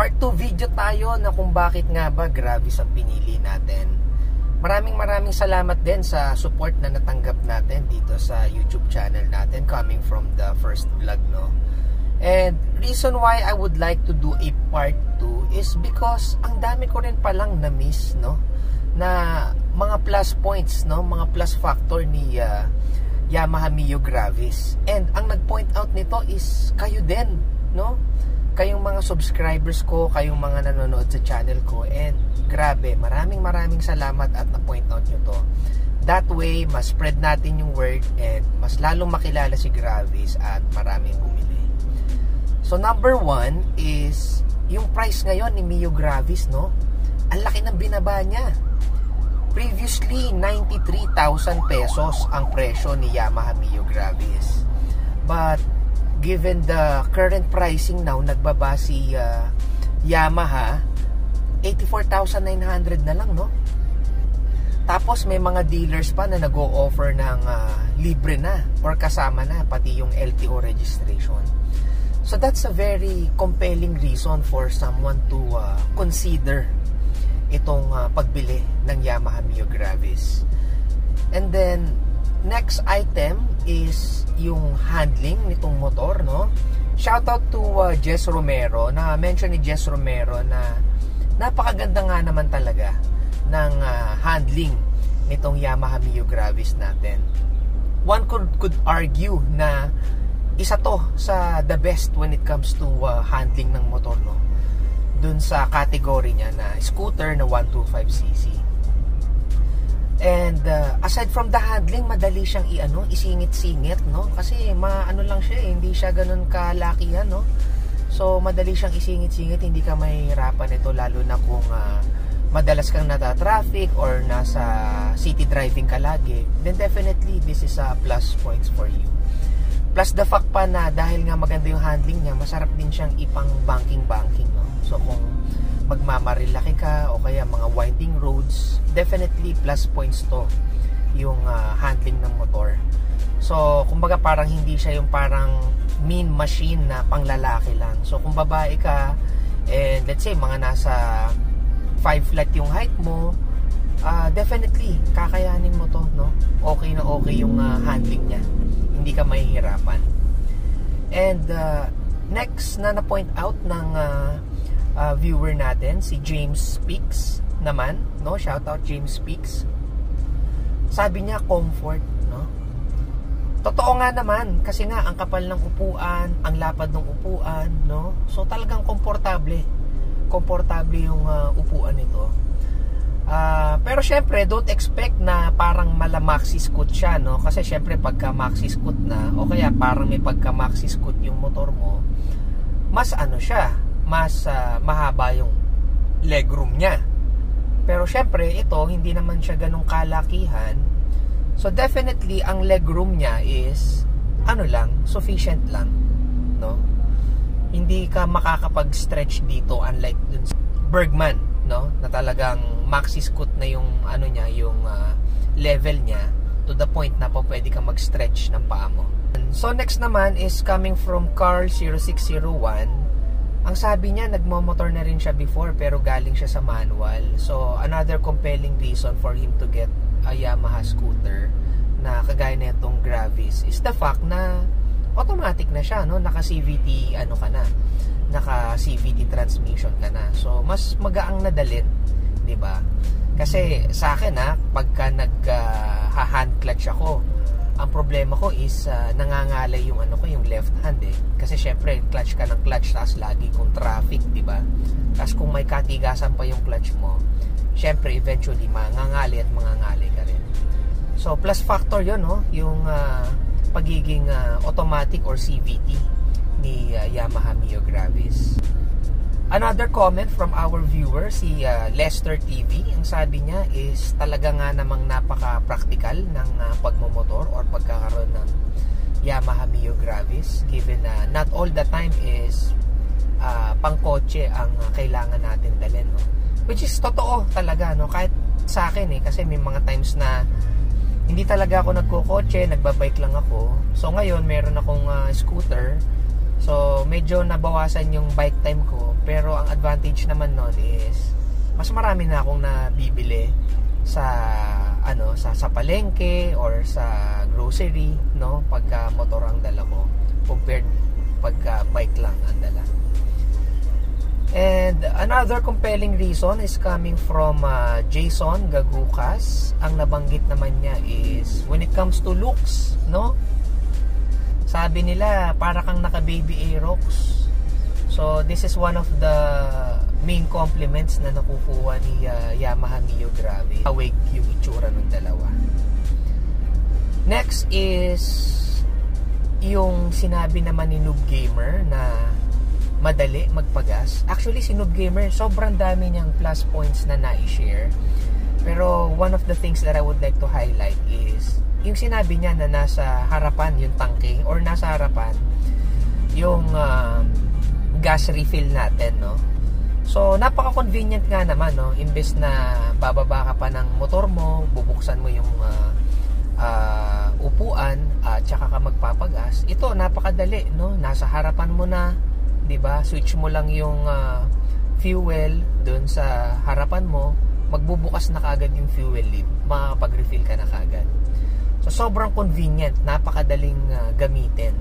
part 2 video tayo na kung bakit nga ba Gravis ang pinili natin. Maraming salamat din sa support na natanggap natin dito sa YouTube channel natin, coming from the first vlog, no? And reason why I would like to do a part 2 is because ang dami ko rin palang na-miss, no? Na mga plus points, no? Mga plus factor ni Yamaha Mio Gravis. And ang nag-point out nito is kayo din, no? Kayong mga subscribers ko, kayong mga nanonood sa channel ko. And grabe, maraming salamat at na-point out nyo to. That way, mas spread natin yung word and mas lalong makilala si Gravis at maraming bumili. So number 1 is yung price ngayon ni Mio Gravis, no? Ang laki ng binaba niya. Previously, 93,000 pesos ang presyo ni Yamaha Mio Gravis. But given the current pricing now, nagbaba si Yamaha, 84,900 na lang, no? Tapos may mga dealers pa na nag-o-offer ng libre na or kasama na pati yung LTO registration. So that's a very compelling reason for someone to consider itong pagbili ng Yamaha Mio Gravis. And then next item is yung handling nitong motor, no? Shoutout to Jess Romero. Na mention ni Jess Romero na napakaganda nga naman talaga ng handling nitong Yamaha Mio Gravis natin. One could argue na isa to sa the best when it comes to handling ng motor, no? Dun sa category niya na scooter na 125cc. And aside from the handling, madali siyang isingit-singit, no? Kasi maano lang siya, hindi siya ganun kalakihan, no? So madali siyang isingit-singit, hindi ka mahihirapan ito, lalo na kung madalas kang nata-traffic or nasa city driving ka lagi. Then definitely this is a plus points for you. Plus the fact pa na dahil nga maganda yung handling niya, masarap din siyang ipang banking, no? So kung magmamarilaki ka o kaya mga winding roads, definitely plus points to yung handling ng motor. So kumbaga parang hindi siya yung parang mean machine na panglalaki lang. So kung babae ka and let's say mga nasa 5 flat yung height mo, definitely kakayanin mo to, no? Okay na okay yung handling niya, hindi ka mahihirapan. And next na na-point out ng viewer natin, si James Speaks naman, no? Shout out James Speaks. Sabi niya comfort, no? Totoo nga naman, kasi nga ang kapal ng upuan, ang lapad ng upuan, no? So talagang komportable yung upuan nito. Pero syempre, don't expect na parang mala-maxi scoot siya, no? Kasi syempre pagka maxi scoot na, o kaya parang may pagka maxi scoot yung motor mo, mas siya, mas mahaba yung legroom niya. Pero syempre ito hindi naman siya ganung kalakihan. So definitely ang legroom niya is sufficient lang, no? Hindi ka makakapag-stretch dito unlike dun sa Bergman, no? Na talagang maxi scoot na yung yung level niya to the point na pwede kang mag-stretch ng paa mo. So next naman is coming from Carl0601. Ang sabi niya, nagmo-motor na rin siya before pero galing siya sa manual. So, another compelling reason for him to get a Yamaha scooter na kagaya na itong Gravis is the fact na automatic na siya, no? Naka-CVT ka na. Naka-CVT transmission ka na. So, mas magaang nadalin, 'di ba? Kasi sa akin pagka nag-hand clutch ako, ang problema ko is nangangalay yung yung left hand Kasi syempre clutch ka ng clutch tapos lagi kung traffic, di ba? Tapos kung may katigasan pa yung clutch mo, syempre eventually mangangali ka rin. So plus factor yun, no? Yung pagiging automatic or CVT ni Yamaha Mio Gravis. Another comment from our viewer, si Lester TV, ang sabi niya is talaga nga namang napaka-practical ng pagmomotor or pagkakaroon ng Yamaha Mio Gravis, given na not all the time is pangkotse ang kailangan natin dalhin, no? Which is totoo talaga, no? Kahit sa akin kasi may mga times na hindi talaga ako nagkokotse, nagbabike lang ako. So ngayon meron akong scooter. So medyo nabawasan yung bike time ko, pero ang advantage naman nun is mas marami na akong nabibili sa sa palengke or sa grocery, no, pagka motor ang dala ko compared pagka bike lang ang dala. And another compelling reason is coming from Jason Gagukas. Ang nabanggit naman niya is when it comes to looks, no? Sabi nila para kang naka baby Aerox. So this is one of the main compliments na nakukuha ni Yamaha Mio Gravity. Awake yung itsura ng dalawa. Next is yung sinabi naman ni Noob Gamer na madali magpagas. Actually si Noob Gamer sobrang dami niyang plus points na na-share. Pero one of the things that I would like to highlight is yung sinabi niya na nasa harapan yung tangke or nasa harapan yung gas refill natin, no? So napaka-convenient nga naman, no? Imbes na bababa ka pa ng motor mo, bubuksan mo yung upuan at saka ka magpapagas. Ito napakadali, no? Nasa harapan mo na, 'di ba? Switch mo lang yung fuel doon sa harapan mo, magbubukas na kaagad yung fuel lid, makakapag-refill ka na kaagad. So sobrang convenient, napakadaling gamitin.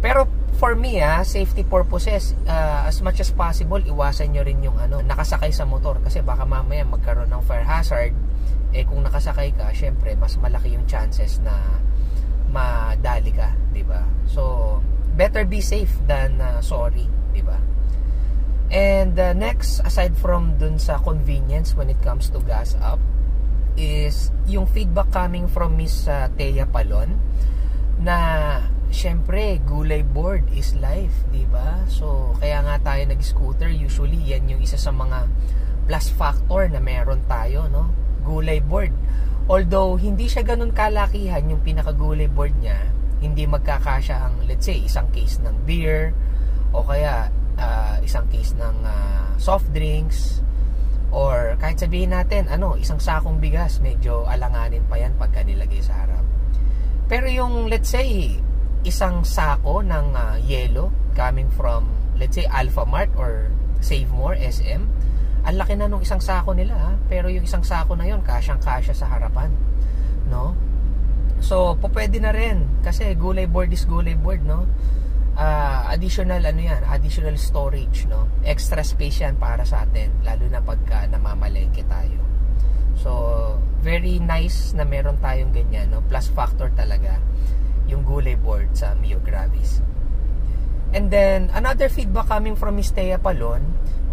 Pero for me, safety purposes, as much as possible, iwasan nyo rin yung nakasakay sa motor kasi baka mamaya magkaroon ng fire hazard. Kung nakasakay ka, syempre mas malaki yung chances na madali ka, 'di ba? So better be safe than sorry, 'di ba? And next, aside from dun sa convenience when it comes to gas up, is yung feedback coming from Miss Thea Palon na syempre gulay board is life, di ba? So kaya nga tayo nag-scooter, usually yan yung isa sa mga plus factor na meron tayo, no? Gulay board. Although hindi siya ganun kalakihan yung pinaka-gulay board niya, hindi magkakasya ang, let's say, isang case ng beer o kaya isang case ng soft drinks, or kahit sabihin natin isang sakong bigas, medyo alanganin pa yan pagka nilagay sa harap. Pero yung, let's say, isang sako ng yelo coming from, let's say, Alpha Mart or Save More, SM, ang laki na nung isang sako nila, pero yung isang sako na yon kasyang-kasya sa harapan, no? So pwede na rin kasi gulay board is gulay board, no? Additional additional storage, no? Extra space yan para sa atin, lalo na pagka namamalengke tayo. So very nice na meron tayong ganyan, no? Plus factor talaga yung gulay board sa Mio Gravis. And then another feedback coming from Miss Thea Palon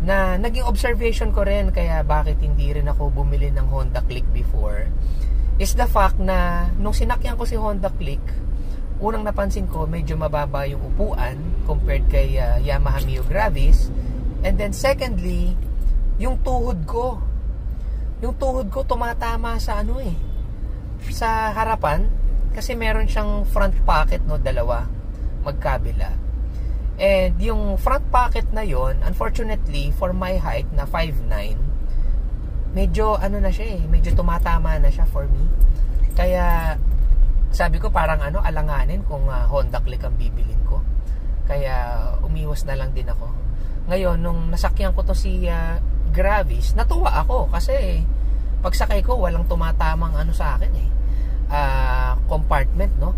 na naging observation ko rin, kaya bakit hindi rin ako bumili ng Honda Click before, is the fact na nung sinakyan ko si Honda Click, unang napansin ko medyo mababa yung upuan compared kay Yamaha Mio Gravis. And then secondly, yung tuhod ko tumatama sa sa harapan, kasi meron siyang front pocket, no, dalawa magkabila. And yung front pocket na yon, unfortunately for my height na 5'9", medyo na siya medyo tumatama na siya for me. Kaya sabi ko parang alanganin kung Honda Click ang bibilin ko. Kaya umiwas na lang din ako. Ngayon nung nasakyan ko to si Gravis, natuwa ako kasi pagsakay ko walang tumatamang sa akin compartment, no?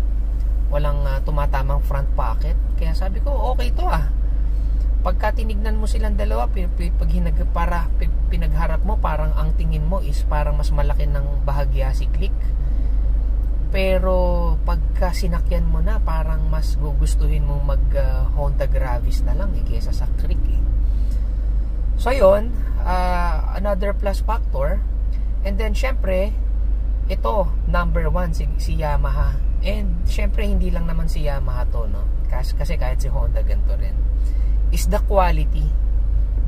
Walang tumatamang front pocket. Kaya sabi ko okay to Pagka tinignan mo silang dalawa, pinagharap mo, parang ang tingin mo is parang mas malaki ng bahagya si Click. Pero pagka sinakyan mo na, parang mas gugustuhin mo mag Honda Gravis na lang kaysa sa Click So yun, another plus factor. And then syempre, ito number 1 si Yamaha. And syempre hindi lang naman si Yamaha to, no? Kasi kahit si Honda ganito rin, is the quality,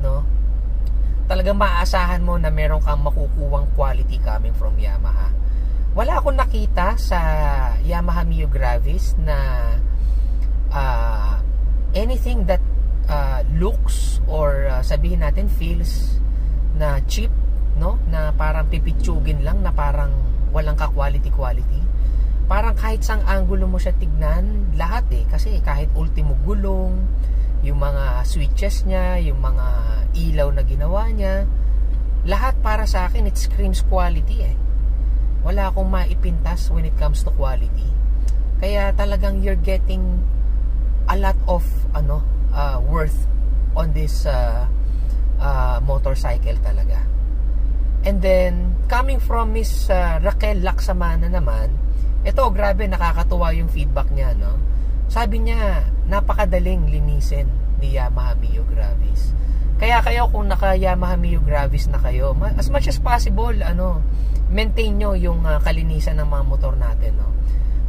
no? Talagang maaasahan mo na meron kang makukuwang quality coming from Yamaha. Wala akong nakita sa Yamaha Mio Gravis na anything that looks or sabihin natin feels na cheap, no? Na parang pipitsugin lang, na parang walang ka-quality. parang kahit sang angulo mo siya tignan, lahat kasi kahit ultimo gulong, yung mga switches niya, yung mga ilaw na ginawa niya, lahat para sa akin it screams quality wala akong maipintas when it comes to quality. Kaya talagang you're getting a lot of worth on this motorcycle talaga. And then coming from Miss Raquel Laksamana naman, ito grabe, nakakatuwa yung feedback niya, no? Sabi niya napakadaling linisin ni Yamaha Mio Gravis. Kaya kayo kung naka Yamaha Mio Gravis na kayo, as much as possible maintain nyo yung kalinisan ng mga motor natin, no?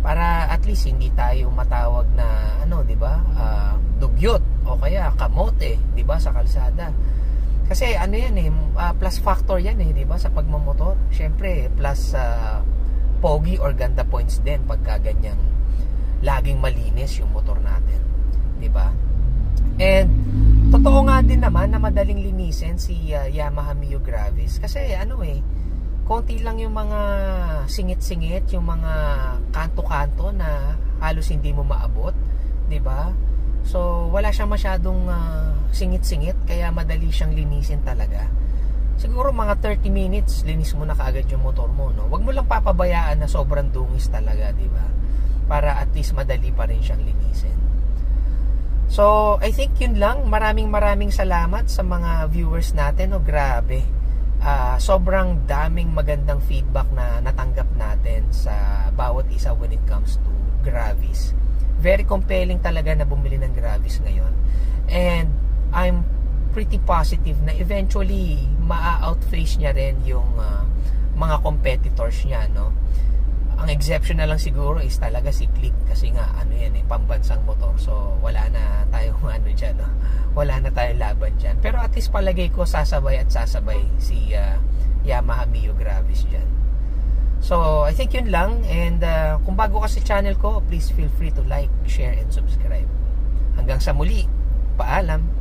Para at least hindi tayo matawag na di ba? Dugyot o kaya kamote, di ba, sa kalsada. Kasi plus factor yan di ba, sa pagmamotor. Syempre plus pogi or ganda points din pagka ganyang laging malinis yung motor natin, di ba? And totoo nga din naman na madaling linisin si Yamaha Mio Gravis kasi konti lang yung mga singit-singit, yung mga kanto-kanto na halos hindi mo maabot, di ba? So wala siyang masyadong singit-singit, kaya madali siyang linisin talaga. Siguro mga 30 minutes linis mo na kaagad yung motor mo, no? Huwag mo lang papabayaan na sobrang dungis talaga, di ba? Para at least madali pa rin siyang linisin. So I think yun lang. Maraming salamat sa mga viewers natin. Grabe, sobrang daming magandang feedback na natanggap natin sa bawat isa when it comes to Gravis. Very compelling talaga na bumili ng Gravis ngayon. And I'm pretty positive na eventually maa-outface niya rin yung mga competitors niya, no? Ang exception na lang siguro is talaga si Click kasi nga pambansang motor. So wala na tayong dyan, no? Wala na tayong laban dyan. Pero at least palagay ko sasabay si Yamaha Mio Gravis dyan. So I think yun lang. And kung bago ka sa channel ko, please feel free to like, share, and subscribe. Hanggang sa muli, paalam.